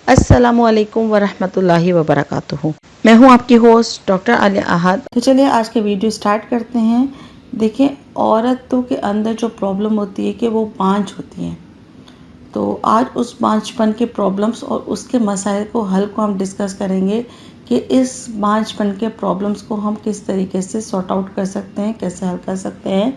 अस्सलामुअलैकुम वरहमतुल्लाहि वबरकातुहू। मैं हूं आपकी होस्ट डॉक्टर आलिया अहद। तो चलिए आज के वीडियो स्टार्ट करते हैं। देखें, औरतों के अंदर जो प्रॉब्लम होती है कि वो बांझ होती हैं, तो आज उस बांझपन के प्रॉब्लम्स और उसके मसाइल को हल को हम डिस्कस करेंगे कि इस बांझपन के प्रॉब्लम्स को हम किस तरीके से सॉर्ट आउट कर सकते हैं, कैसे हल कर सकते हैं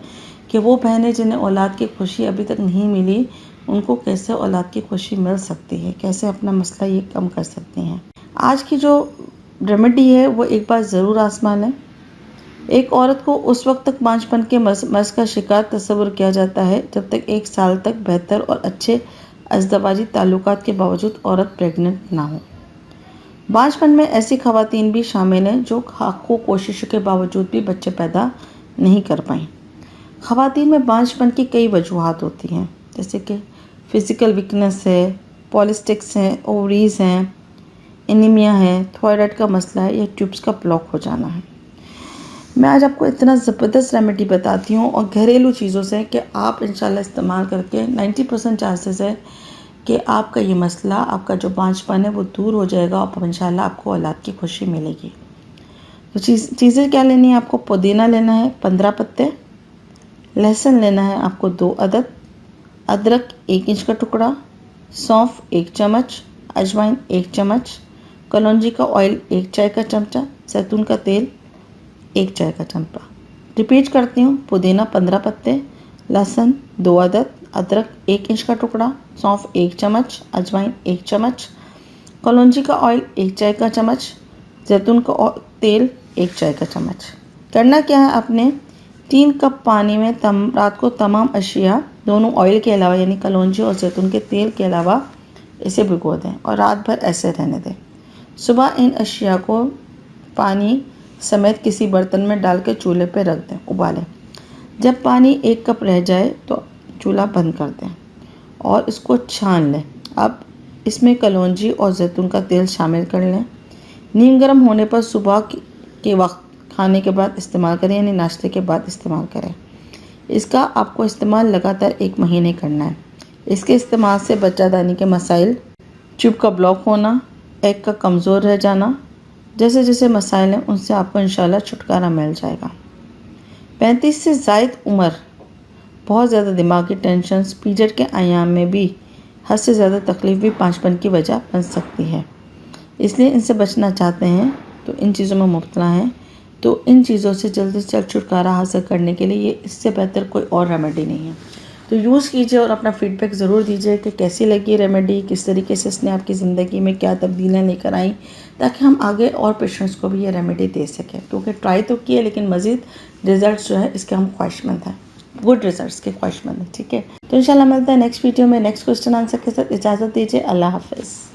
कि वो बहनें जिन्हें औलाद की खुशी अभी तक नहीं मिली उनको कैसे औलाद की खुशी मिल सकती है, कैसे अपना मसला ये कम कर सकती हैं। आज की जो रेमेडी है वो एक बार ज़रूर आजमा लें। एक औरत को उस वक्त तक बांझपन के मर्ज़ का शिकार तस्वुर किया जाता है जब तक 1 साल तक बेहतर और अच्छे अज़दवाजी ताल्लुकात के बावजूद औरत प्रेग्नेंट ना हो। बांझपन में ऐसी ख़वातीन भी शामिल हैं जो लाखों कोशिशों के बावजूद भी बच्चे पैदा नहीं कर पाईं। ख़वातीन में बांझपन की कई वजूहात होती हैं, जैसे कि फ़िज़िकल वीकनेस है, पॉलिस्टिक्स हैं, ओवरीज़ हैं, एनीमिया है, थायराइड का मसला है या ट्यूब्स का ब्लॉक हो जाना है। मैं आज आपको इतना ज़बरदस्त रेमेडी बताती हूँ और घरेलू चीज़ों से कि आप इंशाल्लाह इस्तेमाल करके 90% चांसेस है कि आपका ये मसला, आपका जो बांझपन है वो दूर हो जाएगा और इंशाल्लाह आपको औलाद की खुशी मिलेगी। तो चीज़ें क्या लेनी है आपको? पुदीना लेना है 15 पत्ते, लहसुन लेना है आपको 2 अदद, अदरक 1 इंच का टुकड़ा, सौंफ 1 चम्मच, अजवाइन 1 चम्मच, कलौंजी का ऑयल 1 चाय का चमचा, जैतून का तेल 1 चाय का चमचा। रिपीट करती हूँ, पुदीना 15 पत्ते, लहसुन 2 अदद, अदरक 1 इंच का टुकड़ा, सौंफ 1 चम्मच, अजवाइन 1 चम्मच, कलौंजी का ऑयल 1 चाय का चम्मच, जैतून का तेल 1 चाय का चम्मच। करना क्या है आपने? 3 कप पानी में रात को तमाम अशिया दोनों ऑयल के अलावा यानी कलौंजी और जैतून के तेल के अलावा इसे भिगो दें और रात भर ऐसे रहने दें। सुबह इन अशिया को पानी समेत किसी बर्तन में डालकर चूल्हे पर रख दें, उबालें। जब पानी 1 कप रह जाए तो चूल्हा बंद कर दें और इसको छान लें। अब इसमें कलौंजी और जैतून का तेल शामिल कर लें। नीम गर्म होने पर सुबह के वक्त खाने के बाद इस्तेमाल करें, यानी नाश्ते के बाद इस्तेमाल करें। इसका आपको इस्तेमाल लगातार 1 महीने करना है। इसके इस्तेमाल से बच्चादानी के मसाइल, ट्यूब का ब्लॉक होना, एग का कमज़ोर रह जाना, जैसे जैसे मसाइल हैं उनसे आपको इंशाल्लाह छुटकारा मिल जाएगा। 35 से ज़ायद उम्र, बहुत ज़्यादा दिमागी टेंशन, पीरियड के अयाम में भी हद से ज़्यादा तकलीफ़ भी बांझपन की वजह बन सकती है। इसलिए इनसे बचना चाहते हैं तो इन चीज़ों में मुब्तला हैं तो इन चीज़ों से जल्द से जल्द छुटकारा हासिल करने के लिए ये इससे बेहतर कोई और रेमेडी नहीं है। तो यूज़ कीजिए और अपना फ़ीडबैक ज़रूर दीजिए कि कैसी लगी रेमेडी, किस तरीके से इसने आपकी ज़िंदगी में क्या तब्दीलियाँ लेकर आई, ताकि हम आगे और पेशेंट्स को भी ये रेमेडी दे सकें। क्योंकि ट्राई तो किए लेकिन मज़ीद रिज़ल्ट जो है इसके हम ख्वाहिशमंद हैं, गुड रिज़ल्ट्स के ख्वाहिशमंद हैं। ठीक है, तो इंशाल्लाह मिलता है नेक्स्ट वीडियो में नेक्स्ट क्वेश्चन आंसर के साथ। इजाज़त दीजिए, अल्लाह हाफ़िज़।